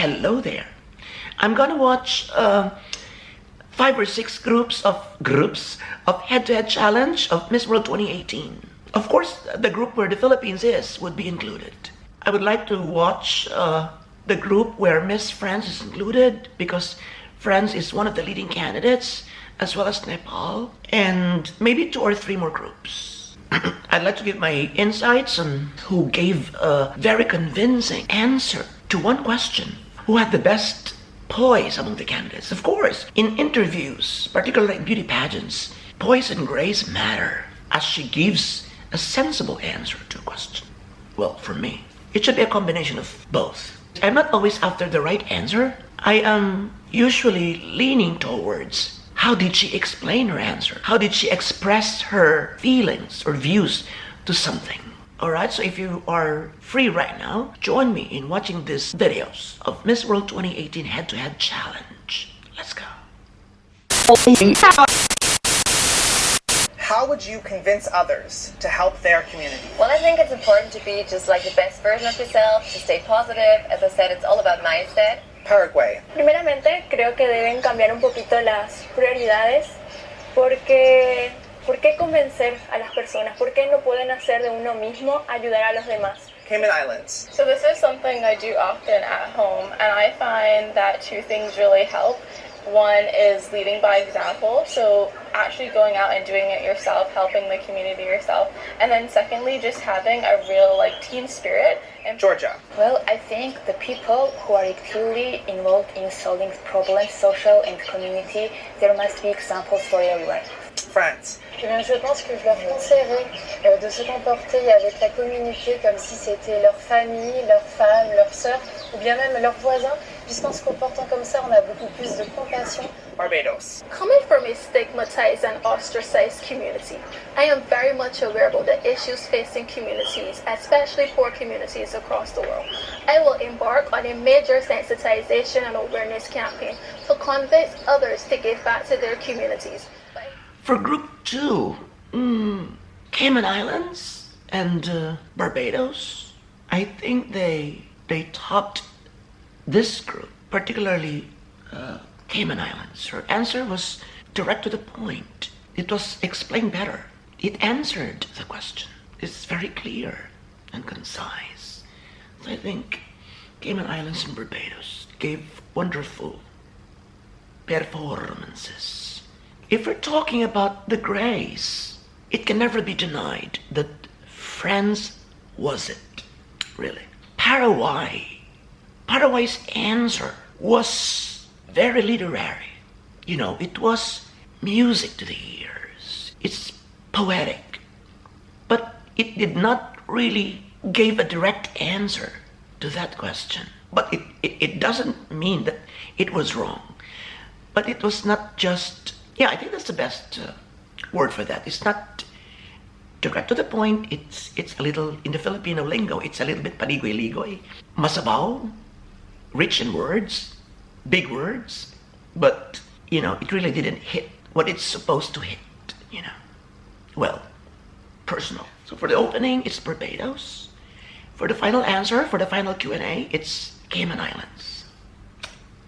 hello there. I'm gonna watch 5 or 6 groups of head-to-head challenge of Miss World 2018. Of course, the group where the Philippines is would be included. I would like to watch the group where Miss France is included, because France is one of the leading candidates, as well as Nepal, and maybe 2 or 3 more groups. I'd like to give my insights on who gave a very convincing answer to one question, who had the best poise among the candidates. Of course, in interviews, particularly in beauty pageants, poise and grace matter, as she gives a sensible answer to a question. Well, for me, it should be a combination of both. I'm not always after the right answer. I am usually leaning towards how did she explain her answer? How did she express her feelings or views to something? Alright, so if you are free right now, join me in watching these videos of Miss World 2018 Head-to-Head Challenge. Let's go. How would you convince others to help their community? Well, I think it's important to be just like the best version of yourself, to stay positive. As I said, it's all about mindset. Paraguay. Primeramente, creo que deben cambiar un poquito las prioridades, porque ¿por qué convencer a las personas? ¿Por qué no pueden hacer de uno mismo ayudar a los demás? Cayman Islands. So this is something I do often at home, and I find that 2 things really help. One is leading by example, so actually going out and doing it yourself, helping the community yourself. And then secondly, just having a real team spirit. And Georgia. Well, I think the people who are actively involved in solving problems, social and community, there must be examples for everyone. France. Eh bien, je pense que je leur conseillerais de se comporter avec la communauté comme si c'était leur famille, leurs femmes, leurs sœurs, ou bien même leurs voisins, puisqu'en se comportant comme ça, on a beaucoup plus de compassion. Barbados. Coming from a stigmatized and ostracized community, I am very much aware about the issues facing communities, especially poor communities across the world. I will embark on a major sensitization and awareness campaign to convince others to give back to their communities. For group 2, Cayman Islands and Barbados, I think they topped this group, particularly Cayman Islands. Her answer was direct to the point. It was explained better. It answered the question. It's very clear and concise. So I think Cayman Islands and Barbados gave wonderful performances. If we're talking about the grace, it can never be denied that France was it, really. Paraguay's answer was very literary. You know, it was music to the ears. It's poetic. But it did not really give a direct answer to that question. But it doesn't mean that it was wrong. But it was not just... Yeah, I think that's the best word for that. It's not direct to the point. It's a little, in the Filipino lingo, it's a little bit paligoy-ligoy. Masabaw, rich in words, big words, but, you know, it really didn't hit what it's supposed to hit, you know. Well, personal. So for the opening, it's Barbados. For the final answer, for the final Q&A, it's Cayman Islands.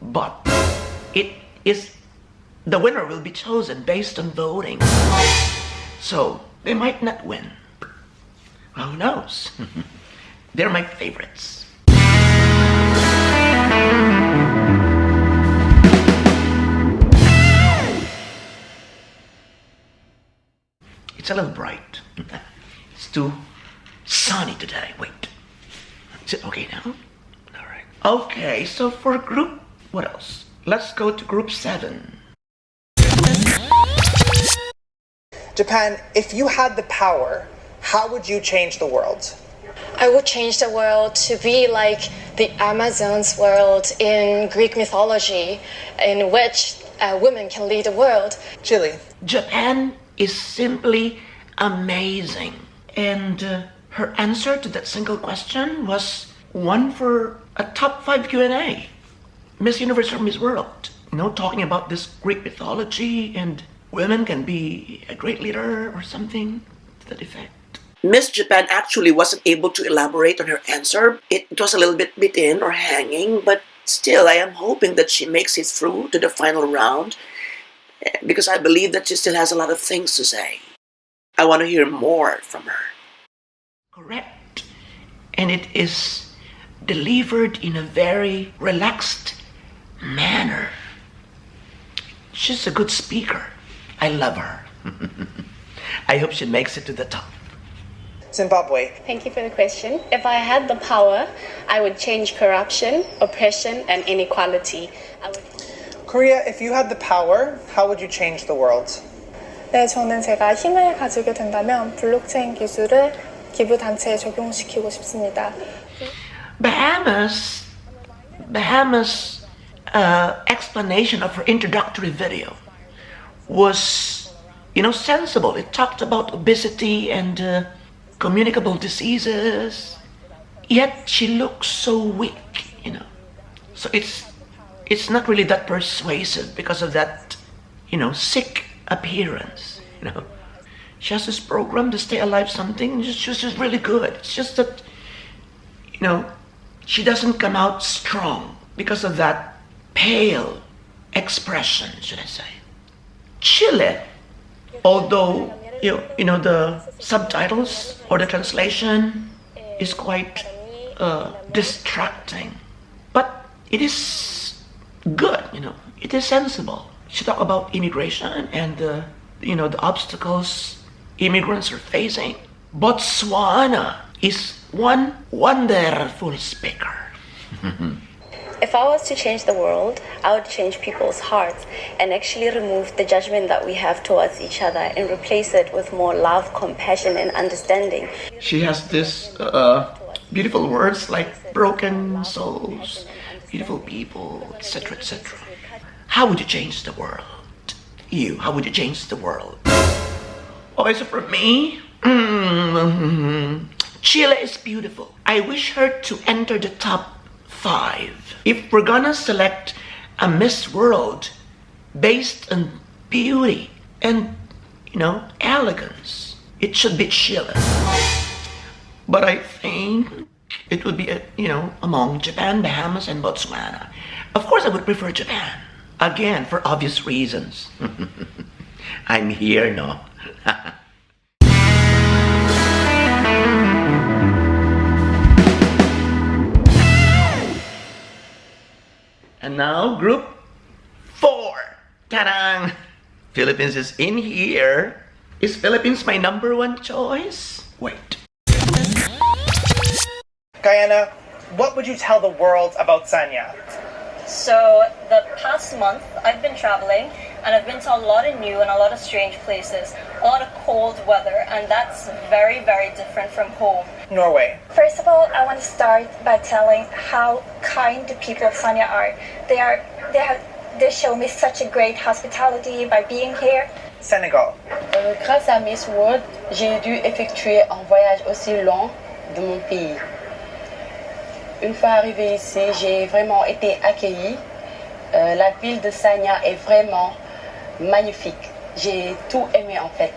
But it is... The winner will be chosen based on voting. So, they might not win. Well, who knows? They're my favorites. It's a little bright. It's too sunny today. Wait. Is it okay now? Alright. Okay, so for group... What else? Let's go to group 7. Japan, if you had the power, how would you change the world? I would change the world to be like the Amazon's world in Greek mythology, in which women can lead the world. Chile. Japan is simply amazing. And her answer to that single question was one for a top 5 Q&A. Miss Universe or Miss World. You know, talking about this Greek mythology and women can be a great leader or something to that effect. Miss Japan actually wasn't able to elaborate on her answer. It was a little bit in or hanging, but Still, I am hoping that she makes it through to the final round because I believe that she still has a lot of things to say. I want to hear more from her. Correct. And it is delivered in a very relaxed manner. She's a good speaker. I love her. I hope she makes it to the top. Zimbabwe. Thank you for the question. If I had the power, I would change corruption, oppression, and inequality. Korea, if you had the power, how would you change the world? 네, 저는 제가 힘을 가지게 된다면 블록체인 기술을 기부 단체에 적용시키고 싶습니다. Bahamas' explanation of her introductory video was, sensible. It talked about obesity and communicable diseases. Yet she looks so weak, So it's not really that persuasive because of that, sick appearance, She has this program to stay alive something, it's just really good. It's just that, she doesn't come out strong because of that pale expression, should I say. Chile, although, the subtitles or the translation is quite distracting, but it is good, it is sensible. She talked about immigration and the obstacles immigrants are facing. Botswana is one wonderful speaker. If I was to change the world, I would change people's hearts and actually remove the judgment that we have towards each other and replace it with more love, compassion, and understanding. She has this beautiful words like broken souls, beautiful people, etc., etc. How would you change the world? How would you change the world? Okay, so for me, Chile is beautiful. I wish her to enter the top 5. If we're gonna select a Miss World based on beauty and, elegance, it should be Chile. But I think it would be, among Japan, Bahamas, and Botswana. Of course, I would prefer Japan. Again, for obvious reasons. I'm here, no? And now, group 4. Ta-da! Philippines is in here. Is Philippines my number 1 choice? Wait. Guyana, what would you tell the world about Sanya? So the past month I've been traveling and I've been to a lot of new and a lot of strange places, a lot of cold weather, and that's very, very different from home. Norway. First of all, I want to start by telling how kind the people of Sanya are. They show me such a great hospitality by being here. Senegal. Grâce à Miss World, j'ai dû effectuer un voyage aussi long de mon pays. Une fois arrivée ici, j'ai vraiment été accueillie. La ville de Sanya est vraiment magnifique. J'ai tout aimé en fait.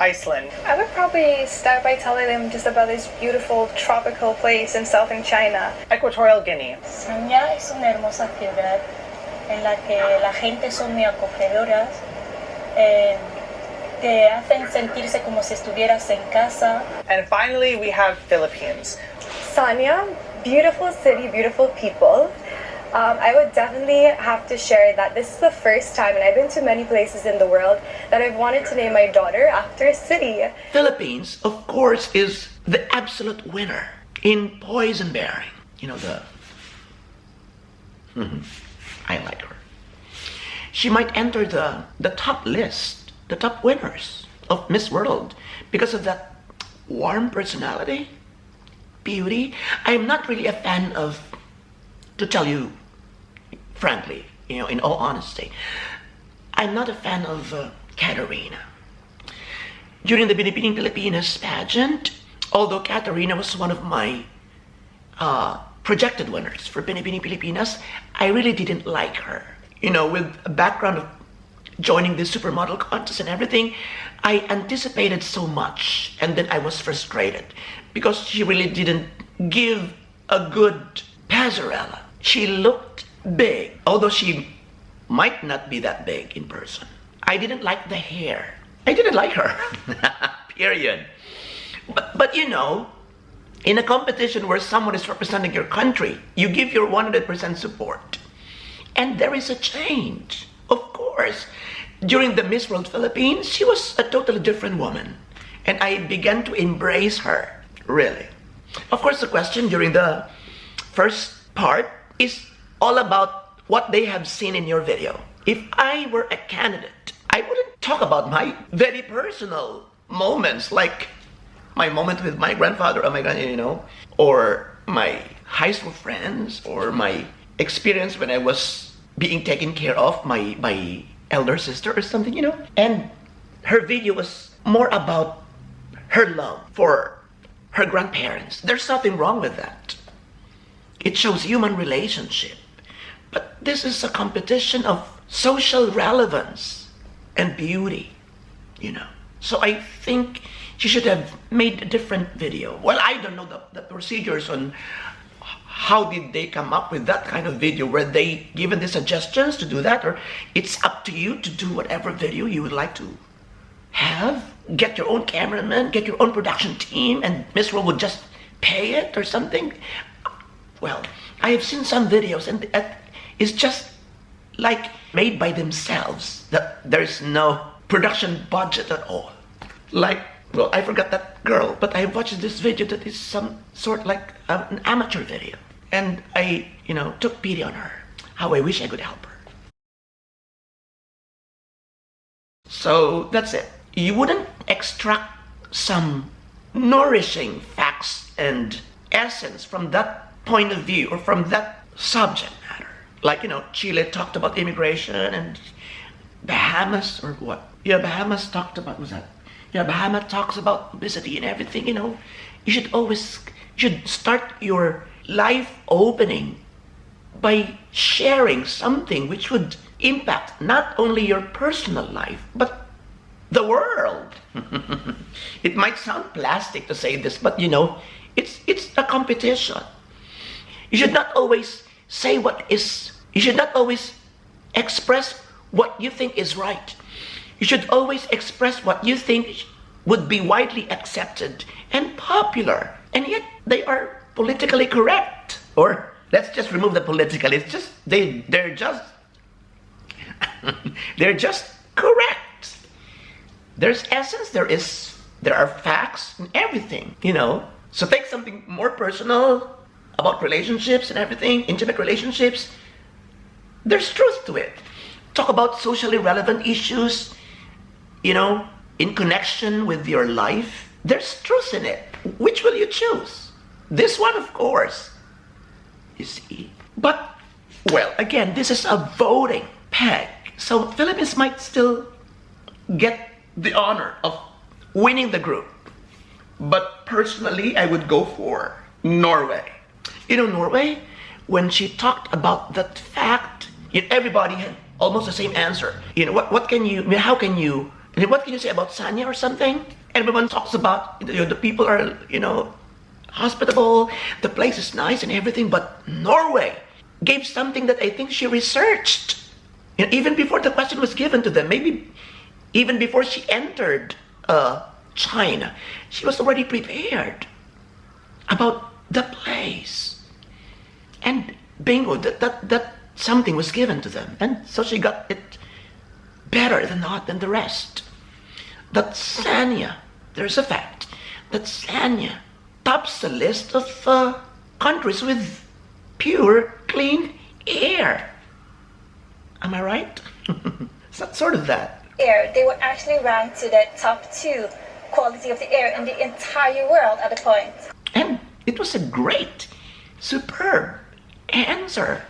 Iceland. I would probably start by telling them just about this beautiful tropical place in southern China. Equatorial Guinea. Sanya es una hermosa ciudad en la que la gente son muy acogedoras, te hacen sentirse como si estuvieras en casa. And finally, we have Philippines. Sanya, beautiful city, beautiful people. I would definitely have to share that this is the first time, and I've been to many places in the world, that I've wanted to name my daughter after a city. Philippines, of course, is the absolute winner in poison bearing. I like her. She might enter the top list, the top winners of Miss World because of that warm personality, beauty. I'm not really a fan of, to tell you frankly, in all honesty, I'm not a fan of Katarina. During the Binibining Pilipinas pageant, although Katarina was one of my projected winners for Binibining Pilipinas, I really didn't like her. With a background of joining the supermodel contest and everything, I anticipated so much, and then I was frustrated because she really didn't give a good passerella. She looked big, although she might not be that big in person. I didn't like the hair. I didn't like her. Period. But you know, in a competition where someone is representing your country, you give your 100% support. And there is a change. Of course, during the Miss World Philippines, she was a totally different woman. And I began to embrace her, really. Of course, the question during the first part is all about what they have seen in your video. If I were a candidate, I wouldn't talk about my very personal moments, like my moment with my grandfather, oh my God, you know, or my high school friends, or my experience when I was being taken care of by my elder sister or something, you know. And her video was more about her love for her grandparents. There's nothing wrong with that. It shows human relationship. But this is a competition of social relevance and beauty, you know. So I think she should have made a different video. Well, I don't know the procedures on how did they come up with that kind of video. Were they given the suggestions to do that? Or it's up to you to do whatever video you would like to have. Get your own cameraman, get your own production team, and Miss World would just pay it or something. Well, I have seen some videos and it's just like made by themselves. There's no production budget at all. Like, well, I forgot that girl, but I watched this video that is some sort like an amateur video. And I, you know, took pity on her. How I wish I could help her. So that's it. You wouldn't extract some nourishing facts and essence from that point of view or from that subject matter. Like, you know, Chile talked about immigration and Bahamas or what? Yeah, Bahamas talked about, what's that? Yeah, Bahamas talks about obesity and everything, you know. You should start your life opening by sharing something which would impact not only your personal life, but the world. It might sound plastic to say this, but you know, it's a competition. You should not always say you should not always express what you think is right. You should always express what you think would be widely accepted and popular, and yet they are politically correct. Or let's just remove the political. It's just they're just they're just correct. There's essence, there are facts and everything, you know. So take something more personal about relationships and everything, intimate relationships. There's truth to it. Talk about socially relevant issues, you know, in connection with your life. There's truth in it. Which will you choose? This one, of course. You see? But, well, again, this is a voting peg. So Philippines might still get the honor of winning the group. But personally, I would go for Norway. You know, Norway, when she talked about that fact, everybody had almost the same answer. You know, what can you say about Sanya or something? Everyone talks about, you know, the people are, you know, hospitable, the place is nice and everything, but Norway gave something that I think she researched. You know, even before the question was given to them, maybe even before she entered China, she was already prepared about the place. And bingo, that something was given to them. And so she got it better than the rest. That Sanya, there's a fact, that Sanya tops the list of countries with pure, clean air. Am I right? Sort of that. Air, they were actually ranked to the top 2 quality of the air in the entire world at the point. And it was a great, superb answer.